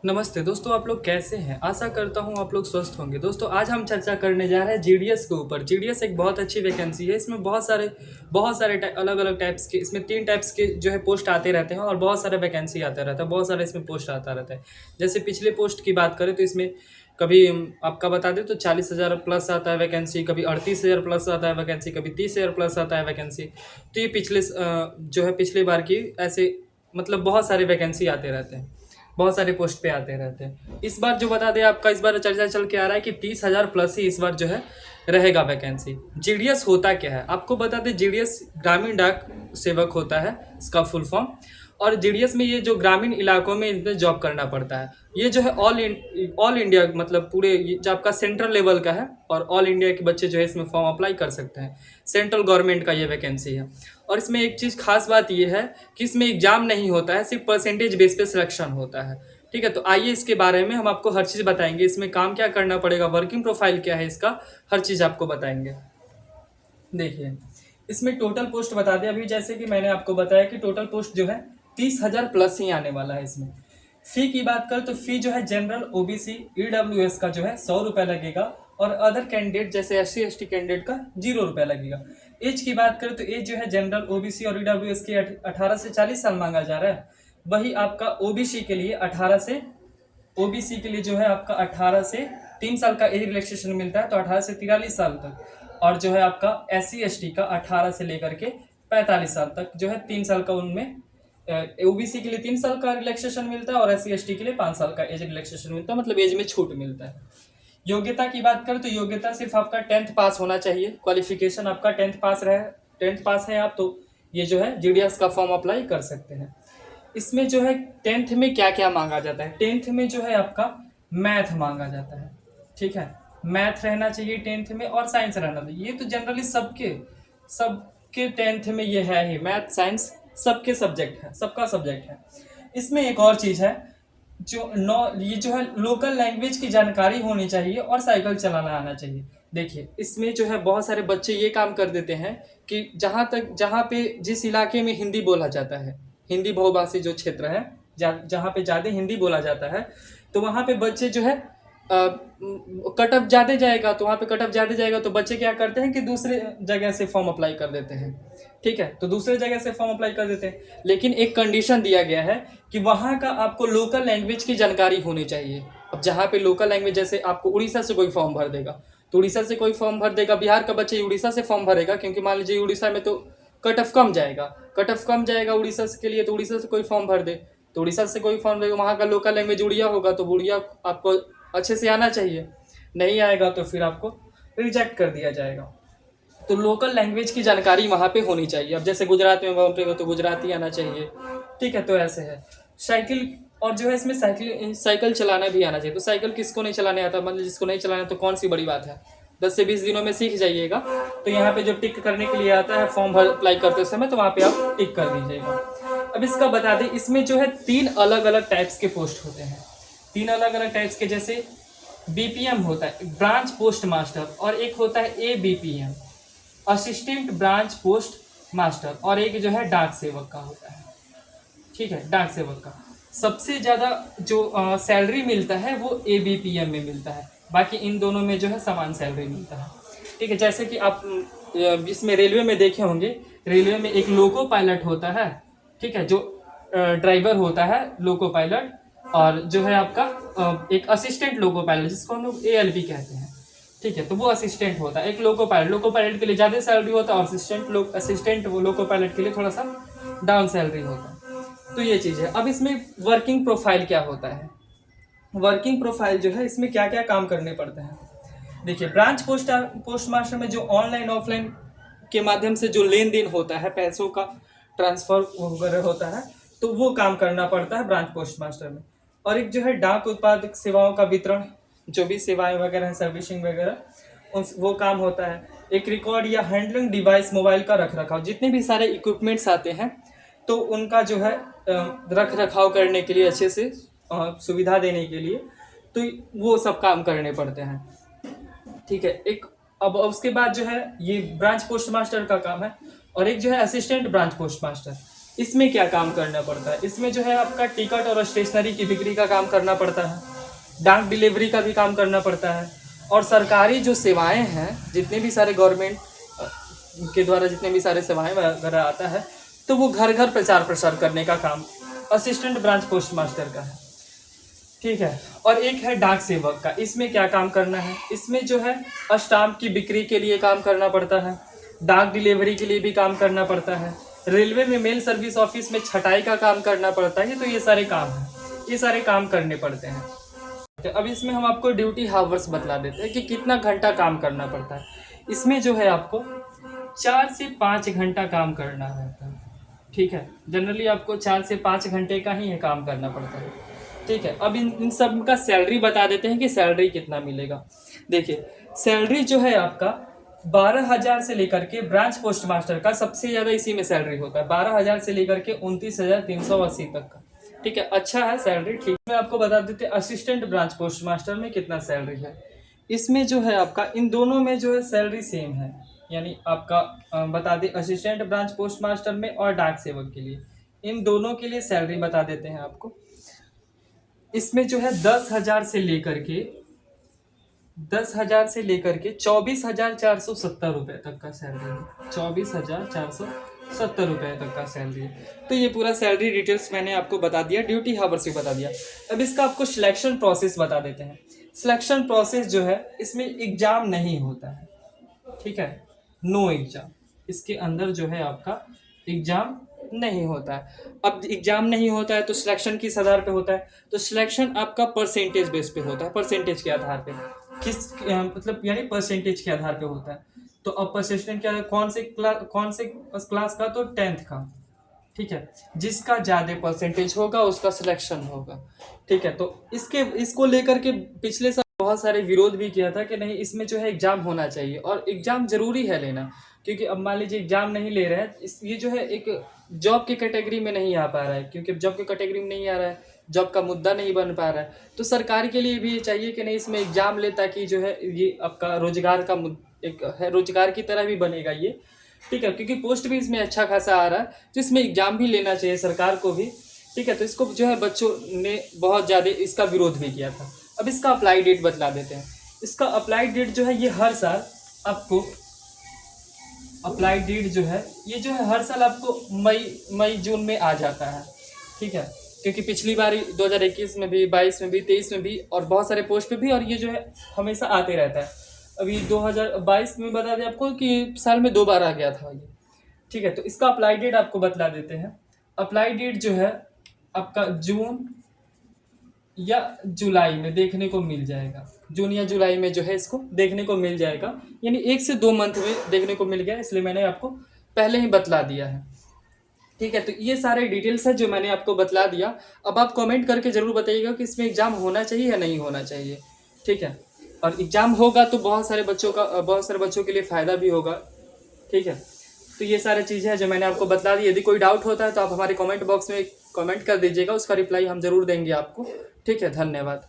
नमस्ते दोस्तों, आप लोग कैसे हैं? आशा करता हूँ आप लोग स्वस्थ होंगे। दोस्तों आज हम चर्चा करने जा रहे हैं जीडीएस के ऊपर। जीडीएस एक बहुत अच्छी वैकेंसी है। इसमें बहुत सारे अलग अलग टाइप्स के, इसमें 3 टाइप्स के जो है पोस्ट आते रहते हैं और बहुत सारे वैकेंसी आता रहता है, बहुत सारे इसमें पोस्ट आता रहता है। जैसे पिछले पोस्ट की बात करें तो इसमें कभी आपका बता दें तो 40,000 प्लस आता है वैकेंसी, कभी 38,000 प्लस आता है वैकेंसी, कभी 30,000 प्लस आता है वैकेंसी। तो ये जो है पिछले बार की ऐसे मतलब बहुत सारे वैकेंसी आते रहते हैं, बहुत सारे पोस्ट पे आते रहते हैं। इस बार जो बता दें आपका, इस बार चर्चा चल के आ रहा है कि 30,000 प्लस ही इस बार जो है रहेगा वैकेंसी। जीडीएस होता क्या है आपको बता दें। जीडीएस ग्रामीण डाक सेवक होता है, इसका फुल फॉर्म। और जीडीएस में ये जो ग्रामीण इलाकों में इनमें जॉब करना पड़ता है। ये जो है ऑल इंडिया मतलब पूरे जो आपका सेंट्रल लेवल का है, और ऑल इंडिया के बच्चे जो है इसमें फॉर्म अप्लाई कर सकते हैं। सेंट्रल गवर्नमेंट का ये वैकेंसी है। और इसमें एक चीज़ खास बात ये है कि इसमें एग्जाम नहीं होता है, सिर्फ परसेंटेज बेस पे सिलेक्शन होता है। ठीक है, तो आइए इसके बारे में हम आपको हर चीज़ बताएंगे। इसमें काम क्या करना पड़ेगा, वर्किंग प्रोफाइल क्या है इसका, हर चीज़ आपको बताएंगे। देखिए, इसमें टोटल पोस्ट बता दें। अभी जैसे कि मैंने आपको बताया कि टोटल पोस्ट जो है 30,000 प्लस ही आने वाला है। इसमें फ़ी की बात करें तो फ़ी जो है जनरल ओबीसी ईडब्ल्यूएस का जो है 100 रुपये लगेगा, और अदर कैंडिडेट जैसे एससी एसटी कैंडिडेट का 0 रुपये लगेगा। एज की बात करें तो एज जो है जनरल ओबीसी और ईडब्ल्यूएस की 18 से 40 साल मांगा जा रहा है। वही आपका ओबीसी के लिए 18 से ओबीसी के लिए जो है आपका 18 से 3 साल का एज रिलैक्सेशन मिलता है, तो 18 से 43 साल तक। और जो है आपका एससी एसटी का 18 से लेकर के 45 साल तक जो है 3 साल का, उनमें ओबीसी के लिए 3 साल का रिलैक्सेशन मिलता है और एससी एसटी के लिए 5 साल का एज रिलैक्सेशन मिलता है, मतलब एज में छूट मिलता है। योग्यता की बात करें तो योग्यता सिर्फ आपका 10th पास होना चाहिए। क्वालिफिकेशन आपका 10th पास रहे, 10th पास है आप, तो ये जो है जीडीएस का फॉर्म अप्लाई कर सकते हैं। इसमें जो है 10th में क्या क्या मांगा जाता है। 10th में जो है आपका मैथ मांगा जाता है। ठीक है, मैथ रहना चाहिए 10th में, और साइंस रहना चाहिए। ये तो जनरली सबके सबके 10th में ये है ही, मैथ साइंस सबके सब्जेक्ट है, सबका सब्जेक्ट है। इसमें एक और चीज़ है, ये जो है लोकल लैंग्वेज की जानकारी होनी चाहिए और साइकिल चलाना आना चाहिए। देखिए, इसमें जो है बहुत सारे बच्चे ये काम कर देते हैं कि जहाँ पे जिस इलाके में हिंदी बोला जाता है, हिंदी बहुभाषी जो क्षेत्र है, जहाँ पे ज़्यादा हिंदी बोला जाता है, तो वहाँ पे बच्चे जो है कट ऑफ ज़्यादा जाएगा, तो वहाँ पे कट ऑफ ज़्यादा जाएगा तो बच्चे क्या करते हैं कि दूसरे जगह से फॉर्म अप्लाई कर देते हैं। ठीक है, तो दूसरे जगह से फॉर्म अप्लाई कर देते हैं, लेकिन एक कंडीशन दिया गया है कि वहाँ का आपको लोकल लैंग्वेज की जानकारी होनी चाहिए। अब जहाँ पे लोकल लैंग्वेज, जैसे आपको उड़ीसा से कोई फॉर्म भर देगा तो उड़ीसा से कोई फॉर्म भर देगा, बिहार का बच्चे उड़ीसा से फॉर्म भरेगा, क्योंकि मान लीजिए उड़ीसा में तो कट ऑफ कम जाएगा, उड़ीसा के लिए, तो उड़ीसा से कोई फॉर्म भर दे, तो उड़ीसा से कोई फॉर्म देगा, वहाँ का लोकल लैंग्वेज उड़िया होगा, तो उड़िया आपको अच्छे से आना चाहिए। नहीं आएगा तो फिर आपको रिजेक्ट कर दिया जाएगा। तो लोकल लैंग्वेज की जानकारी वहाँ पे होनी चाहिए। अब जैसे गुजरात में वहाँ पे तो गुजराती आना चाहिए। ठीक है, तो ऐसे है। साइकिल, और जो है इसमें साइकिल चलाना भी आना चाहिए। तो साइकिल किसको नहीं चलाने आता, मतलब जिसको नहीं चलाना तो कौन सी बड़ी बात है, 10 से 20 दिनों में सीख जाइएगा। तो यहाँ पे जो टिक करने के लिए आता है फॉर्म भर अप्लाई करते समय, तो वहाँ पे आप टिक कर दीजिएगा। अब इसका बता दें, इसमें जो है 3 अलग अलग टाइप्स के पोस्ट होते हैं। 3 अलग अलग टाइप्स के, जैसे बीपीएम होता है, ब्रांच पोस्ट मास्टर, और एक होता है ABPM, assistant branch post master, और एक जो है डाक सेवक का होता है। ठीक है, डाक सेवक का सबसे ज़्यादा जो सैलरी मिलता है वो एबीपीएम में मिलता है, बाकी इन दोनों में जो है समान सैलरी मिलता है। ठीक है, जैसे कि आप इसमें रेलवे में देखे होंगे, रेलवे में एक लोको पायलट होता है। ठीक है, जो ड्राइवर होता है लोको पायलट, और जो है आपका एक असिस्टेंट लोको पायलट, जिसको हम लोग एएलपी कहते हैं। ठीक है, तो वो असिस्टेंट होता है। एक लोको पायलट के लिए ज़्यादा सैलरी होता है, और असिस्टेंट लोको पायलट के लिए थोड़ा सा डाउन सैलरी होता है। तो ये चीज़ है। अब इसमें वर्किंग प्रोफाइल क्या होता है, वर्किंग प्रोफाइल जो है इसमें क्या क्या काम करने पड़ते हैं। देखिए, ब्रांच पोस्ट मास्टर में जो ऑनलाइन ऑफलाइन के माध्यम से जो लेन देन होता है, पैसों का ट्रांसफर वगैरह होता है, तो वो काम करना पड़ता है ब्रांच पोस्ट मास्टर में। और एक जो है डाक उत्पादक सेवाओं का वितरण, जो भी सेवाएं वगैरह हैं, सर्विसिंग वगैरह, वो काम होता है। एक रिकॉर्ड या हैंडलिंग डिवाइस, मोबाइल का रख रखाव, जितने भी सारे इक्विपमेंट्स आते हैं तो उनका जो है रख रखाव करने के लिए, अच्छे से सुविधा देने के लिए, तो वो सब काम करने पड़ते हैं। ठीक है, एक अब उसके बाद जो है ये ब्रांच पोस्ट मास्टर का काम है। और एक जो है असिस्टेंट ब्रांच पोस्ट मास्टर, इसमें क्या काम करना पड़ता है, इसमें जो है आपका टिकट और स्टेशनरी की बिक्री का काम करना पड़ता है, डाक डिलीवरी का भी काम करना पड़ता है, और सरकारी जो सेवाएं हैं, जितने भी सारे गवर्नमेंट के द्वारा जितने भी सारे सेवाएं वगैरह आता है, तो वो घर घर प्रचार प्रसार करने का काम असिस्टेंट ब्रांच पोस्ट मास्टर का है। ठीक है, और एक है डाक सेवक का। इसमें क्या काम करना है, इसमें जो है स्टाम्प की बिक्री के लिए काम करना पड़ता है, डाक डिलीवरी के लिए भी काम करना पड़ता है, रेलवे में मेल सर्विस ऑफिस में छटाई का काम करना पड़ता है। तो ये सारे काम हैं, ये सारे काम करने पड़ते हैं। तो अब इसमें हम आपको ड्यूटी हावर्स बतला देते हैं कि कितना घंटा काम करना पड़ता है। इसमें जो है आपको 4 से 5 घंटा काम करना रहता है। ठीक है, जनरली आपको 4 से 5 घंटे का ही काम करना पड़ता है। ठीक है, अब इन सब का सैलरी बता देते हैं कि सैलरी कितना मिलेगा। देखिए, सैलरी जो है आपका 12,000 से लेकर के ब्रांच पोस्ट मास्टर का सबसे ज़्यादा इसी में सैलरी होता है, 12,000 से लेकर के 29,380 तक का। ठीक है, अच्छा है सैलरी। ठीक, मैं आपको बता देते हैं असिस्टेंट ब्रांच पोस्ट मास्टर में कितना सैलरी है। इसमें जो है आपका इन दोनों में जो है सैलरी सेम है, यानी आपका बता दें असिस्टेंट ब्रांच पोस्ट मास्टर में और डाक सेवक के लिए, इन दोनों के लिए सैलरी बता देते हैं आपको। इसमें जो है 10,000 से लेकर के 24,470 रुपये तक का सैलरी है, 24,470 रुपये तक का सैलरी है। तो ये पूरा सैलरी डिटेल्स मैंने आपको बता दिया, ड्यूटी हावर्स भी बता दिया। अब इसका आपको सिलेक्शन प्रोसेस बता देते हैं। सिलेक्शन प्रोसेस जो है, इसमें एग्ज़ाम नहीं होता है। ठीक है, नो एग्ज़ाम, इसके अंदर जो है आपका एग्ज़ाम नहीं होता है। अब एग्ज़ाम नहीं होता है तो सिलेक्शन किस आधार पे होता है, तो सिलेक्शन आपका परसेंटेज बेस पे होता है, परसेंटेज के आधार पे, किस मतलब यानी परसेंटेज के आधार पे होता है। तो अब परसेंटेज क्या है, कौन से क्लास का, तो 10th का। ठीक है, जिसका ज़्यादा परसेंटेज होगा उसका सिलेक्शन होगा। ठीक है, तो इसको लेकर के पिछले साल बहुत सारे विरोध भी किया था कि नहीं, इसमें जो है एग्ज़ाम होना चाहिए, और एग्ज़ाम ज़रूरी है लेना, क्योंकि अब मान लीजिए एग्ज़ाम नहीं ले रहे हैं, ये जो है एक जॉब की कैटेगरी में नहीं आ पा रहा है, क्योंकि जॉब की कैटेगरी में नहीं आ रहा है, जॉब का मुद्दा नहीं बन पा रहा है, तो सरकार के लिए भी ये चाहिए कि नहीं, इसमें एग्ज़ाम ले, ताकि जो है ये आपका रोजगार का एक है, रोजगार की तरह भी बनेगा ये। ठीक है, क्योंकि पोस्ट भी इसमें अच्छा खासा आ रहा है, तो इसमें एग्ज़ाम भी लेना चाहिए सरकार को भी। ठीक है, तो इसको जो है बच्चों ने बहुत ज़्यादा इसका विरोध भी किया था। अब इसका अप्लाई डेट बतला देते हैं। इसका अप्लाई डेट जो है, ये हर साल आपको अप्लाई डेट जो है, ये जो है हर साल आपको मई जून में आ जाता है। ठीक है, क्योंकि पिछली बार 2021 में भी, 22 में भी, 23 में भी, और बहुत सारे पोस्ट पे भी, और ये जो है हमेशा आते रहता है। अभी 2022 में बता दें आपको कि साल में 2 बार आ गया था ये। ठीक है, तो इसका अप्लाई डेट आपको बतला देते हैं। अप्लाई डेट जो है आपका जून या जुलाई में देखने को मिल जाएगा, जून या जुलाई में जो है इसको देखने को मिल जाएगा, यानी 1 से 2 मंथ में देखने को मिल गया, इसलिए मैंने आपको पहले ही बतला दिया है। ठीक है, तो ये सारे डिटेल्स है जो मैंने आपको बतला दिया। अब आप कमेंट करके ज़रूर बताइएगा कि इसमें एग्ज़ाम होना चाहिए या नहीं होना चाहिए। ठीक है, और एग्ज़ाम होगा तो बहुत सारे बच्चों के लिए फ़ायदा भी होगा। ठीक है, तो ये सारी चीज़ें हैं जो मैंने आपको बतला दी। यदि कोई डाउट होता है तो आप हमारे कमेंट बॉक्स में कमेंट कर दीजिएगा, उसका रिप्लाई हम ज़रूर देंगे आपको। ठीक है, धन्यवाद।